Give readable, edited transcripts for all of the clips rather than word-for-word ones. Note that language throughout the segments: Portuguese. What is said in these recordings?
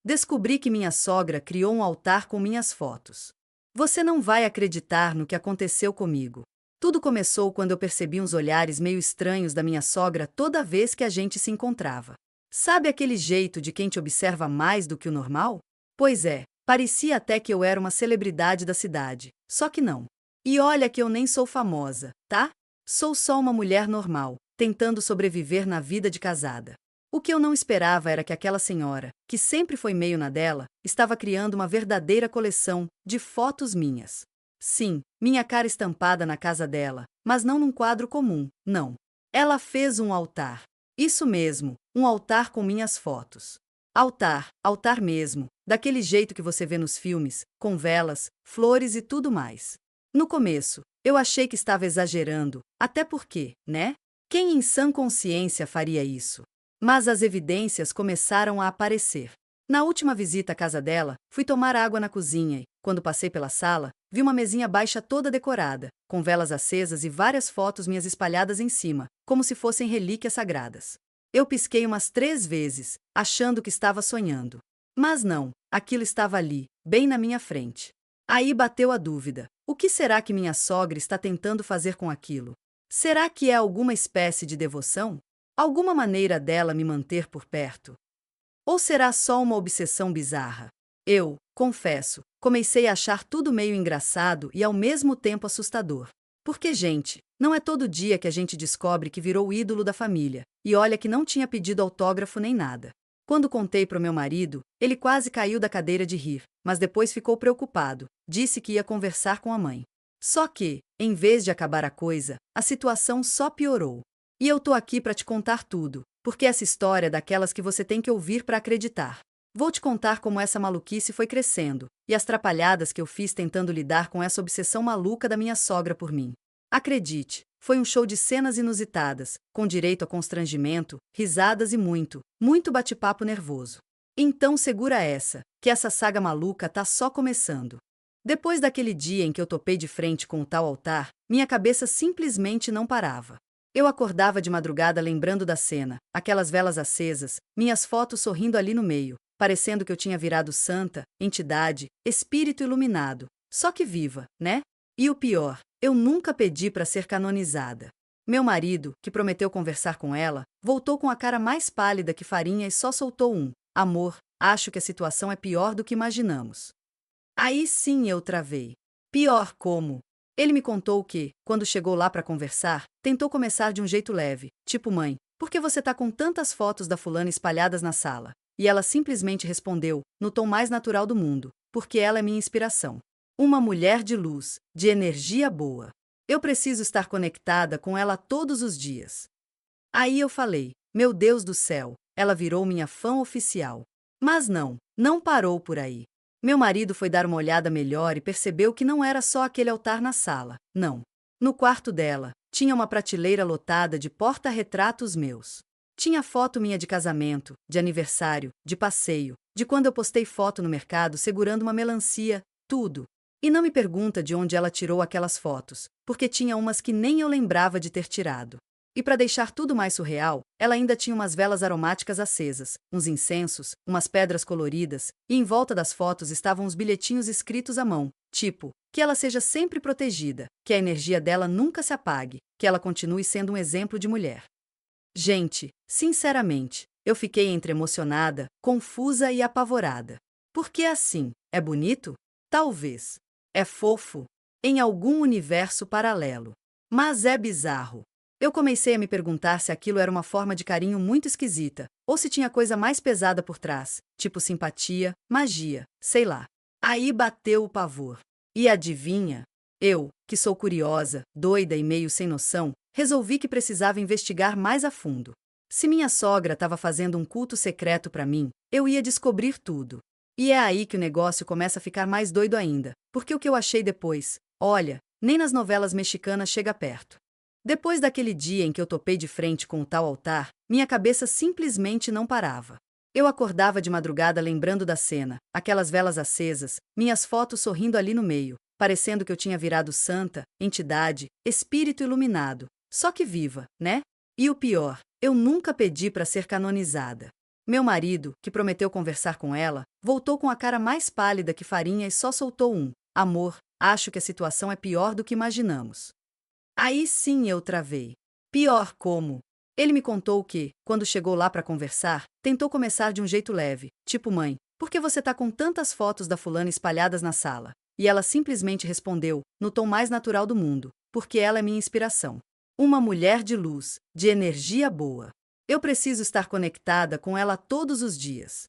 Descobri que minha sogra criou um altar com minhas fotos. Você não vai acreditar no que aconteceu comigo. Tudo começou quando eu percebi uns olhares meio estranhos da minha sogra toda vez que a gente se encontrava. Sabe aquele jeito de quem te observa mais do que o normal? Pois é, parecia até que eu era uma celebridade da cidade, só que não. E olha que eu nem sou famosa, tá? Sou só uma mulher normal, tentando sobreviver na vida de casada. O que eu não esperava era que aquela senhora, que sempre foi meio na dela, estava criando uma verdadeira coleção de fotos minhas. Sim, minha cara estampada na casa dela, mas não num quadro comum, não. Ela fez um altar. Isso mesmo, um altar com minhas fotos. Altar, altar mesmo, daquele jeito que você vê nos filmes, com velas, flores e tudo mais. No começo, eu achei que estava exagerando, até porque, né? Quem em sã consciência faria isso? Mas as evidências começaram a aparecer. Na última visita à casa dela, fui tomar água na cozinha e, quando passei pela sala, vi uma mesinha baixa toda decorada, com velas acesas e várias fotos minhas espalhadas em cima, como se fossem relíquias sagradas. Eu pisquei umas 3 vezes, achando que estava sonhando. Mas não, aquilo estava ali, bem na minha frente. Aí bateu a dúvida: o que será que minha sogra está tentando fazer com aquilo? Será que é alguma espécie de devoção? Alguma maneira dela me manter por perto? Ou será só uma obsessão bizarra? Eu, confesso, comecei a achar tudo meio engraçado e ao mesmo tempo assustador. Porque, gente, não é todo dia que a gente descobre que virou o ídolo da família, e olha que não tinha pedido autógrafo nem nada. Quando contei para o meu marido, ele quase caiu da cadeira de rir, mas depois ficou preocupado, disse que ia conversar com a mãe. Só que, em vez de acabar a coisa, a situação só piorou. E eu tô aqui para te contar tudo, porque essa história é daquelas que você tem que ouvir para acreditar. Vou te contar como essa maluquice foi crescendo, e as trapalhadas que eu fiz tentando lidar com essa obsessão maluca da minha sogra por mim. Acredite, foi um show de cenas inusitadas, com direito a constrangimento, risadas e muito, muito bate-papo nervoso. Então segura essa, que essa saga maluca tá só começando. Depois daquele dia em que eu topei de frente com o tal altar, minha cabeça simplesmente não parava. Eu acordava de madrugada lembrando da cena, aquelas velas acesas, minhas fotos sorrindo ali no meio, parecendo que eu tinha virado santa, entidade, espírito iluminado, só que viva, né? E o pior, eu nunca pedi para ser canonizada. Meu marido, que prometeu conversar com ela, voltou com a cara mais pálida que farinha e só soltou um: amor, acho que a situação é pior do que imaginamos. Aí sim eu travei. Pior como? Ele me contou que, quando chegou lá para conversar, tentou começar de um jeito leve, tipo: mãe, por que você tá com tantas fotos da fulana espalhadas na sala? E ela simplesmente respondeu, no tom mais natural do mundo: porque ela é minha inspiração. Uma mulher de luz, de energia boa. Eu preciso estar conectada com ela todos os dias. Aí eu falei: meu Deus do céu, ela virou minha fã oficial. Mas não, não parou por aí. Meu marido foi dar uma olhada melhor e percebeu que não era só aquele altar na sala, não. No quarto dela, tinha uma prateleira lotada de porta-retratos meus. Tinha foto minha de casamento, de aniversário, de passeio, de quando eu postei foto no mercado segurando uma melancia, tudo. E não me pergunta de onde ela tirou aquelas fotos, porque tinha umas que nem eu lembrava de ter tirado. E para deixar tudo mais surreal, ela ainda tinha umas velas aromáticas acesas, uns incensos, umas pedras coloridas, e em volta das fotos estavam uns bilhetinhos escritos à mão, tipo: que ela seja sempre protegida, que a energia dela nunca se apague, que ela continue sendo um exemplo de mulher. Gente, sinceramente, eu fiquei entre emocionada, confusa e apavorada. Porque assim, é bonito? Talvez. É fofo? Em algum universo paralelo. Mas é bizarro. Eu comecei a me perguntar se aquilo era uma forma de carinho muito esquisita, ou se tinha coisa mais pesada por trás, tipo simpatia, magia, sei lá. Aí bateu o pavor. E adivinha? Eu, que sou curiosa, doida e meio sem noção, resolvi que precisava investigar mais a fundo. Se minha sogra estava fazendo um culto secreto para mim, eu ia descobrir tudo. E é aí que o negócio começa a ficar mais doido ainda, porque o que eu achei depois, olha, nem nas novelas mexicanas chega perto. Depois daquele dia em que eu topei de frente com o tal altar, minha cabeça simplesmente não parava. Eu acordava de madrugada lembrando da cena, aquelas velas acesas, minhas fotos sorrindo ali no meio, parecendo que eu tinha virado santa, entidade, espírito iluminado, só que viva, né? E o pior, eu nunca pedi para ser canonizada. Meu marido, que prometeu conversar com ela, voltou com a cara mais pálida que farinha e só soltou um: amor, acho que a situação é pior do que imaginamos. Aí sim eu travei. Pior como? Ele me contou que, quando chegou lá para conversar, tentou começar de um jeito leve, tipo: mãe, por que você tá com tantas fotos da fulana espalhadas na sala? E ela simplesmente respondeu, no tom mais natural do mundo: porque ela é minha inspiração. Uma mulher de luz, de energia boa. Eu preciso estar conectada com ela todos os dias.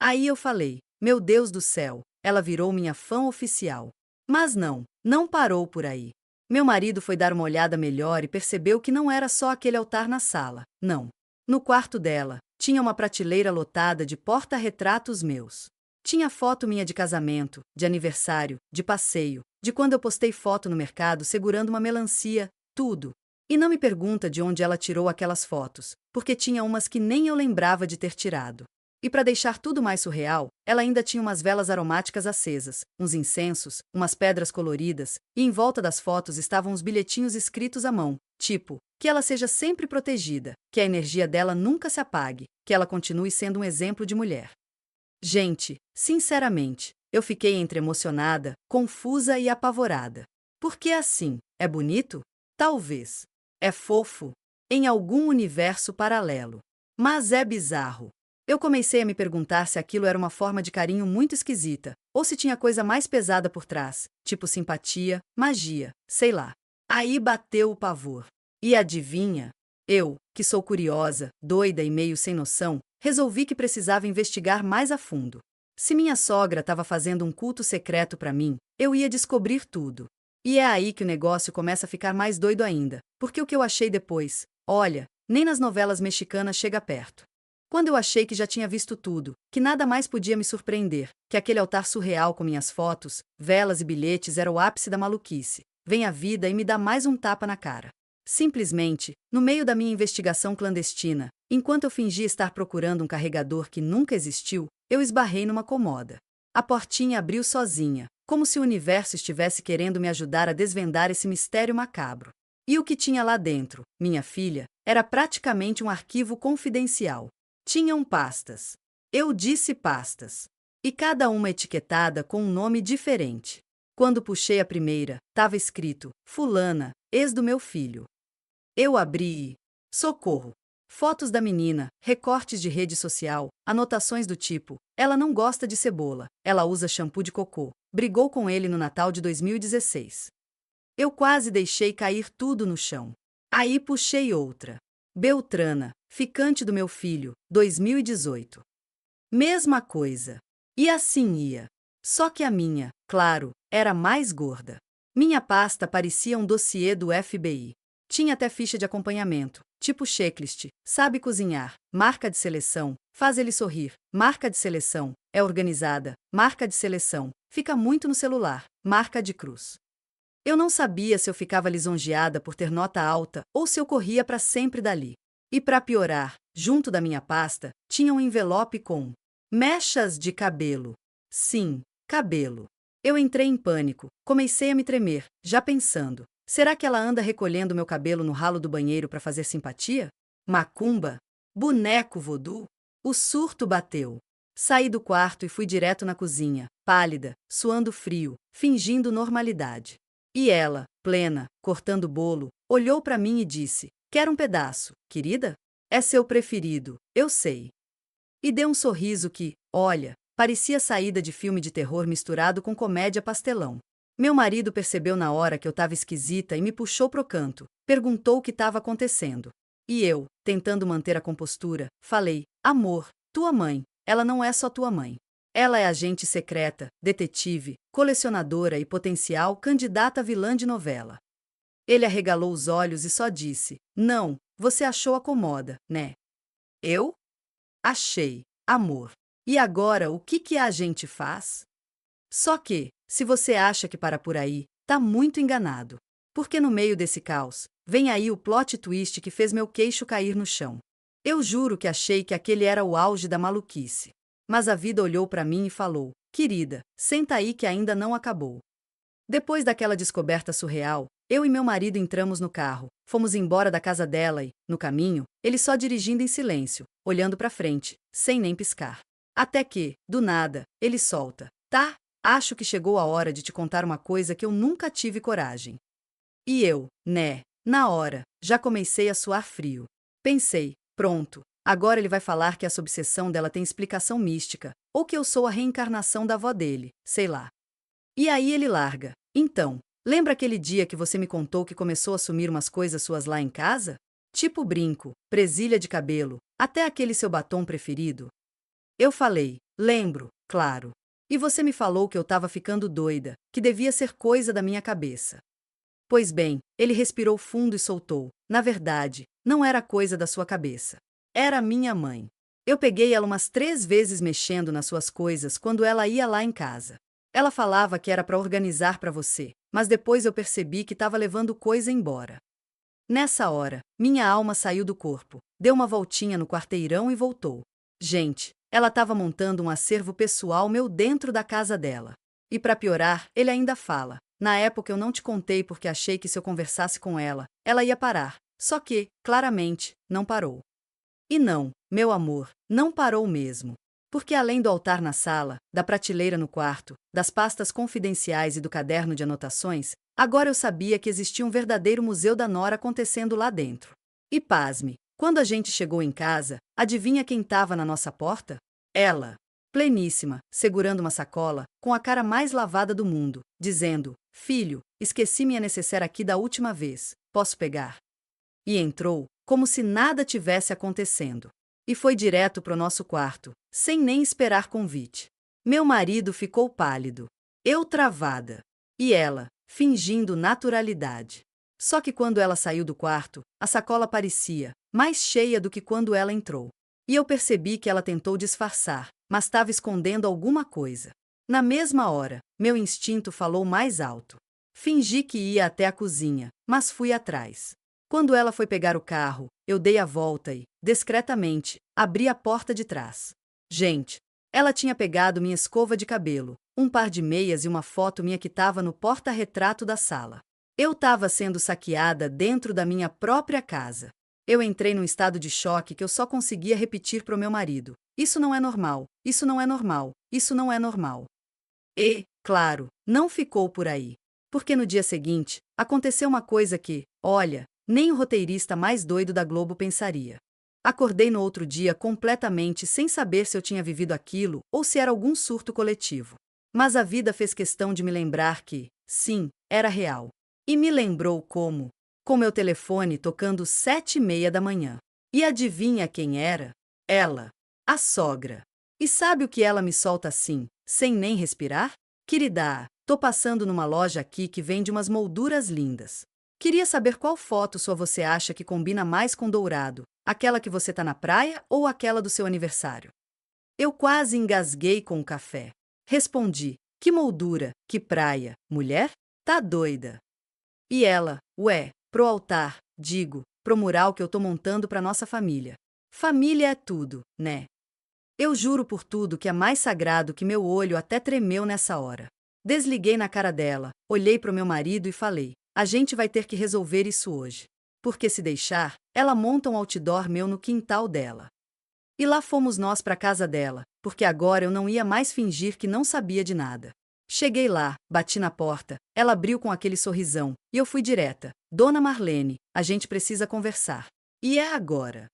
Aí eu falei: meu Deus do céu, ela virou minha fã oficial. Mas não parou por aí. Meu marido foi dar uma olhada melhor e percebeu que não era só aquele altar na sala, não. No quarto dela, tinha uma prateleira lotada de porta-retratos meus. Tinha foto minha de casamento, de aniversário, de passeio, de quando eu postei foto no mercado segurando uma melancia, tudo. E não me pergunta de onde ela tirou aquelas fotos, porque tinha umas que nem eu lembrava de ter tirado. E para deixar tudo mais surreal, ela ainda tinha umas velas aromáticas acesas, uns incensos, umas pedras coloridas, e em volta das fotos estavam uns bilhetinhos escritos à mão, tipo: que ela seja sempre protegida, que a energia dela nunca se apague, que ela continue sendo um exemplo de mulher. Gente, sinceramente, eu fiquei entre emocionada, confusa e apavorada. Porque assim, é bonito? Talvez. É fofo? Em algum universo paralelo. Mas é bizarro. Eu comecei a me perguntar se aquilo era uma forma de carinho muito esquisita, ou se tinha coisa mais pesada por trás, tipo simpatia, magia, sei lá. Aí bateu o pavor. E adivinha? Eu, que sou curiosa, doida e meio sem noção, resolvi que precisava investigar mais a fundo. Se minha sogra estava fazendo um culto secreto para mim, eu ia descobrir tudo. E é aí que o negócio começa a ficar mais doido ainda, porque o que eu achei depois, olha, nem nas novelas mexicanas chega perto. Quando eu achei que já tinha visto tudo, que nada mais podia me surpreender, que aquele altar surreal com minhas fotos, velas e bilhetes era o ápice da maluquice, vem a vida e me dá mais um tapa na cara. Simplesmente, no meio da minha investigação clandestina, enquanto eu fingia estar procurando um carregador que nunca existiu, eu esbarrei numa comoda. A portinha abriu sozinha, como se o universo estivesse querendo me ajudar a desvendar esse mistério macabro. E o que tinha lá dentro, minha filha, era praticamente um arquivo confidencial. Tinham pastas. Eu disse pastas. E cada uma etiquetada com um nome diferente. Quando puxei a primeira, estava escrito: Fulana, ex do meu filho. Eu abri e... socorro! Fotos da menina, recortes de rede social, anotações do tipo: ela não gosta de cebola, ela usa shampoo de cocô, brigou com ele no Natal de 2016. Eu quase deixei cair tudo no chão. Aí puxei outra. Beltrana, ficante do meu filho, 2018. Mesma coisa. E assim ia. Só que a minha, claro, era mais gorda. Minha pasta parecia um dossiê do FBI. Tinha até ficha de acompanhamento, tipo checklist: sabe cozinhar, marca de seleção, faz ele sorrir, marca de seleção, é organizada, marca de seleção, fica muito no celular, marca de cruz. Eu não sabia se eu ficava lisonjeada por ter nota alta ou se eu corria para sempre dali. E para piorar, junto da minha pasta, tinha um envelope com mechas de cabelo. Sim, cabelo. Eu entrei em pânico, comecei a me tremer, já pensando: será que ela anda recolhendo meu cabelo no ralo do banheiro para fazer simpatia? Macumba? Boneco vodú? O surto bateu. Saí do quarto e fui direto na cozinha, pálida, suando frio, fingindo normalidade. E ela, plena, cortando bolo, olhou para mim e disse: quer um pedaço, querida? É seu preferido, eu sei. E deu um sorriso que, olha, parecia saída de filme de terror misturado com comédia pastelão. Meu marido percebeu na hora que eu estava esquisita e me puxou pro canto, perguntou o que estava acontecendo. E eu, tentando manter a compostura, falei: amor, tua mãe, ela não é só tua mãe. Ela é agente secreta, detetive, colecionadora e potencial candidata a vilã de novela. Ele arregalou os olhos e só disse: não, você achou a comoda, né? Eu? Achei, amor. E agora o que a gente faz? Só que, se você acha que para por aí, tá muito enganado. Porque no meio desse caos, vem aí o plot twist que fez meu queixo cair no chão. Eu juro que achei que aquele era o auge da maluquice. Mas a vida olhou para mim e falou: querida, senta aí que ainda não acabou. Depois daquela descoberta surreal, eu e meu marido entramos no carro, fomos embora da casa dela e, no caminho, ele só dirigindo em silêncio, olhando pra frente, sem nem piscar. Até que, do nada, ele solta: tá, acho que chegou a hora de te contar uma coisa que eu nunca tive coragem. E eu, né, na hora, já comecei a suar frio. Pensei, pronto, agora ele vai falar que essa obsessão dela tem explicação mística, ou que eu sou a reencarnação da avó dele, sei lá. E aí ele larga: então, lembra aquele dia que você me contou que começou a sumir umas coisas suas lá em casa? Tipo brinco, presilha de cabelo, até aquele seu batom preferido? Eu falei: lembro, claro. E você me falou que eu tava ficando doida, que devia ser coisa da minha cabeça. Pois bem, ele respirou fundo e soltou: na verdade, não era coisa da sua cabeça. Era minha mãe. Eu peguei ela umas 3 vezes mexendo nas suas coisas quando ela ia lá em casa. Ela falava que era para organizar para você, mas depois eu percebi que estava levando coisa embora. Nessa hora, minha alma saiu do corpo, deu uma voltinha no quarteirão e voltou. Gente, ela estava montando um acervo pessoal meu dentro da casa dela. E para piorar, ele ainda fala: na época eu não te contei porque achei que se eu conversasse com ela, ela ia parar. Só que, claramente, não parou. E não, meu amor, não parou mesmo. Porque além do altar na sala, da prateleira no quarto, das pastas confidenciais e do caderno de anotações, agora eu sabia que existia um verdadeiro museu da Nora acontecendo lá dentro. E pasme, quando a gente chegou em casa, adivinha quem estava na nossa porta? Ela. Pleníssima, segurando uma sacola, com a cara mais lavada do mundo, dizendo: filho, esqueci minha necessaire aqui da última vez, posso pegar? E entrou, como se nada tivesse acontecendo. E foi direto pro nosso quarto, sem nem esperar convite. Meu marido ficou pálido. Eu travada. E ela, fingindo naturalidade. Só que quando ela saiu do quarto, a sacola parecia mais cheia do que quando ela entrou. E eu percebi que ela tentou disfarçar, mas estava escondendo alguma coisa. Na mesma hora, meu instinto falou mais alto. Fingi que ia até a cozinha, mas fui atrás. Quando ela foi pegar o carro, eu dei a volta e, discretamente, abri a porta de trás. Gente, ela tinha pegado minha escova de cabelo, um par de meias e uma foto minha que estava no porta-retrato da sala. Eu estava sendo saqueada dentro da minha própria casa. Eu entrei num estado de choque que eu só conseguia repetir pro meu marido: isso não é normal, isso não é normal, isso não é normal. E, claro, não ficou por aí. Porque no dia seguinte, aconteceu uma coisa que, olha, nem o roteirista mais doido da Globo pensaria. Acordei no outro dia completamente sem saber se eu tinha vivido aquilo ou se era algum surto coletivo. Mas a vida fez questão de me lembrar que, sim, era real. E me lembrou como? Com meu telefone tocando 7h30 da manhã. E adivinha quem era? Ela. A sogra. E sabe o que ela me solta assim, sem nem respirar? Querida, tô passando numa loja aqui que vende umas molduras lindas. Queria saber qual foto sua você acha que combina mais com dourado, aquela que você tá na praia ou aquela do seu aniversário? Eu quase engasguei com o café. Respondi: que moldura, que praia, mulher? Tá doida. E ela: ué, pro altar, digo, pro mural que eu tô montando pra nossa família. Família é tudo, né? Eu juro por tudo que é mais sagrado que meu olho até tremeu nessa hora. Desliguei na cara dela, olhei pro meu marido e falei: a gente vai ter que resolver isso hoje. Porque se deixar, ela monta um outdoor meu no quintal dela. E lá fomos nós pra casa dela, porque agora eu não ia mais fingir que não sabia de nada. Cheguei lá, bati na porta, ela abriu com aquele sorrisão, e eu fui direta: Dona Marlene, a gente precisa conversar. E é agora.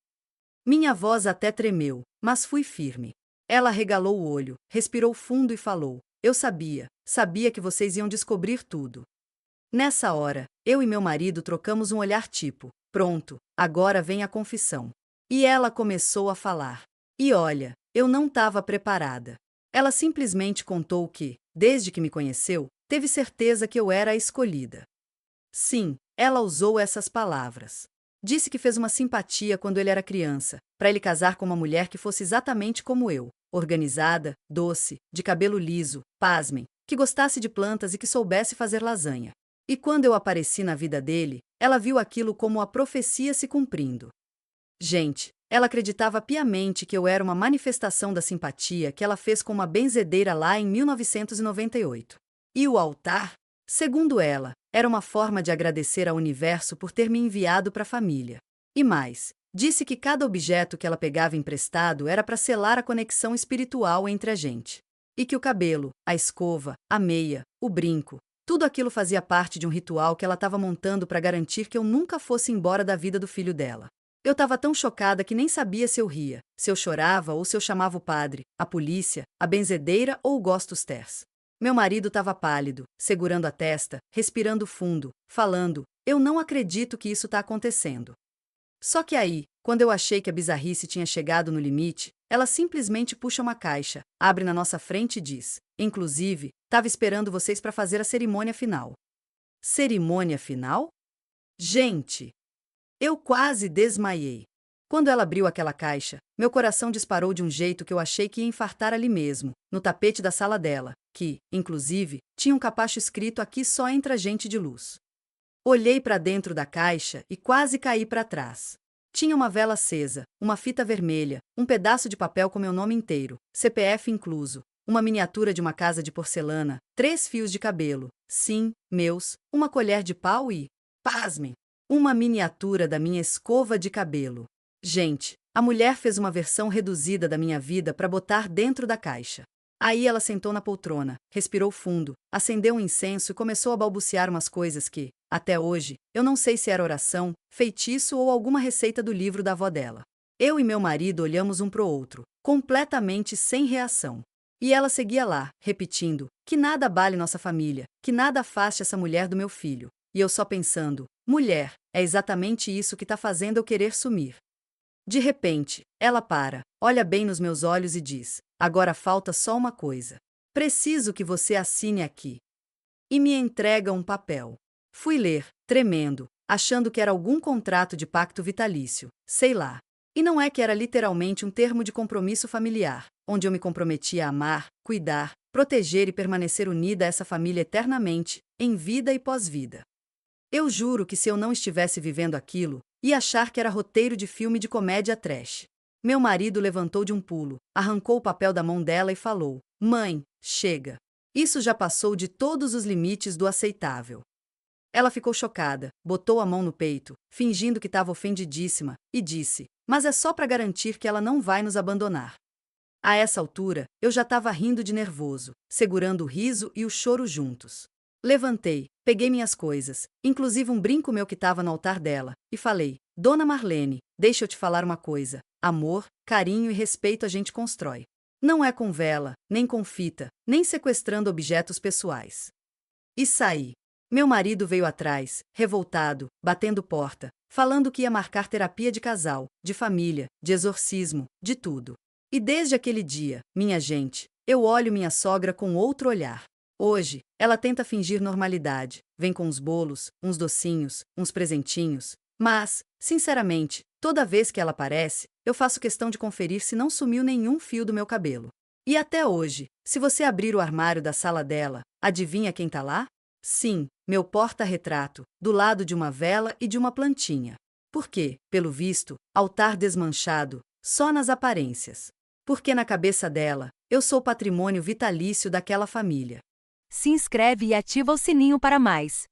Minha voz até tremeu, mas fui firme. Ela regalou o olho, respirou fundo e falou: eu sabia que vocês iam descobrir tudo. Nessa hora, eu e meu marido trocamos um olhar tipo: pronto, agora vem a confissão. E ela começou a falar. E olha, eu não estava preparada. Ela simplesmente contou que, desde que me conheceu, teve certeza que eu era a escolhida. Sim, ela usou essas palavras. Disse que fez uma simpatia quando ele era criança, para ele casar com uma mulher que fosse exatamente como eu, organizada, doce, de cabelo liso, pasmem, que gostasse de plantas e que soubesse fazer lasanha. E quando eu apareci na vida dele, ela viu aquilo como a profecia se cumprindo. Gente, ela acreditava piamente que eu era uma manifestação da simpatia que ela fez com uma benzedeira lá em 1998. E o altar? Segundo ela, Era uma forma de agradecer ao universo por ter me enviado para a família. E mais, disse que cada objeto que ela pegava emprestado era para selar a conexão espiritual entre a gente. E que o cabelo, a escova, a meia, o brinco, tudo aquilo fazia parte de um ritual que ela estava montando para garantir que eu nunca fosse embora da vida do filho dela. Eu estava tão chocada que nem sabia se eu ria, se eu chorava ou se eu chamava o padre, a polícia, a benzedeira ou o Gostos Ters. Meu marido estava pálido, segurando a testa, respirando fundo, falando: "Eu não acredito que isso está acontecendo." Só que aí, quando eu achei que a bizarrice tinha chegado no limite, ela simplesmente puxa uma caixa, abre na nossa frente e diz: "Inclusive, estava esperando vocês para fazer a cerimônia final." Cerimônia final? Gente! Eu quase desmaiei. Quando ela abriu aquela caixa, meu coração disparou de um jeito que eu achei que ia infartar ali mesmo, no tapete da sala dela, que, inclusive, tinha um capacho escrito: "Aqui só entra gente de luz." Olhei para dentro da caixa e quase caí para trás. Tinha uma vela acesa, uma fita vermelha, um pedaço de papel com meu nome inteiro, CPF incluso, uma miniatura de uma casa de porcelana, 3 fios de cabelo, sim, meus, uma colher de pau e, pasmem, uma miniatura da minha escova de cabelo. Gente, a mulher fez uma versão reduzida da minha vida para botar dentro da caixa. Aí ela sentou na poltrona, respirou fundo, acendeu um incenso e começou a balbuciar umas coisas que, até hoje, eu não sei se era oração, feitiço ou alguma receita do livro da avó dela. Eu e meu marido olhamos um pro outro, completamente sem reação. E ela seguia lá, repetindo: "Que nada abale nossa família, que nada afaste essa mulher do meu filho." E eu só pensando: mulher, é exatamente isso que tá fazendo eu querer sumir. De repente, ela para, olha bem nos meus olhos e diz: "Agora falta só uma coisa. Preciso que você assine aqui." E me entrega um papel. Fui ler, tremendo, achando que era algum contrato de pacto vitalício, sei lá. E não é que era literalmente um termo de compromisso familiar, onde eu me comprometia a amar, cuidar, proteger e permanecer unida a essa família eternamente, em vida e pós-vida. Eu juro que se eu não estivesse vivendo aquilo, ia achar que era roteiro de filme de comédia trash. Meu marido levantou de um pulo, arrancou o papel da mão dela e falou: "Mãe, chega. Isso já passou de todos os limites do aceitável." Ela ficou chocada, botou a mão no peito, fingindo que estava ofendidíssima, e disse: "Mas é só para garantir que ela não vai nos abandonar." A essa altura, eu já estava rindo de nervoso, segurando o riso e o choro juntos. Levantei, peguei minhas coisas, inclusive um brinco meu que estava no altar dela, e falei: "Dona Marlene, deixa eu te falar uma coisa. Amor, carinho e respeito a gente constrói. Não é com vela, nem com fita, nem sequestrando objetos pessoais." E saí. Meu marido veio atrás, revoltado, batendo porta, falando que ia marcar terapia de casal, de família, de exorcismo, de tudo. E desde aquele dia, minha gente, eu olho minha sogra com outro olhar. Hoje, ela tenta fingir normalidade, vem com uns bolos, uns docinhos, uns presentinhos, mas, sinceramente, toda vez que ela aparece, eu faço questão de conferir se não sumiu nenhum fio do meu cabelo. E até hoje, se você abrir o armário da sala dela, adivinha quem tá lá? Sim, meu porta-retrato, do lado de uma vela e de uma plantinha. Porque, pelo visto, altar desmanchado, só nas aparências. Porque na cabeça dela, eu sou patrimônio vitalício daquela família. Se inscreve e ativa o sininho para mais.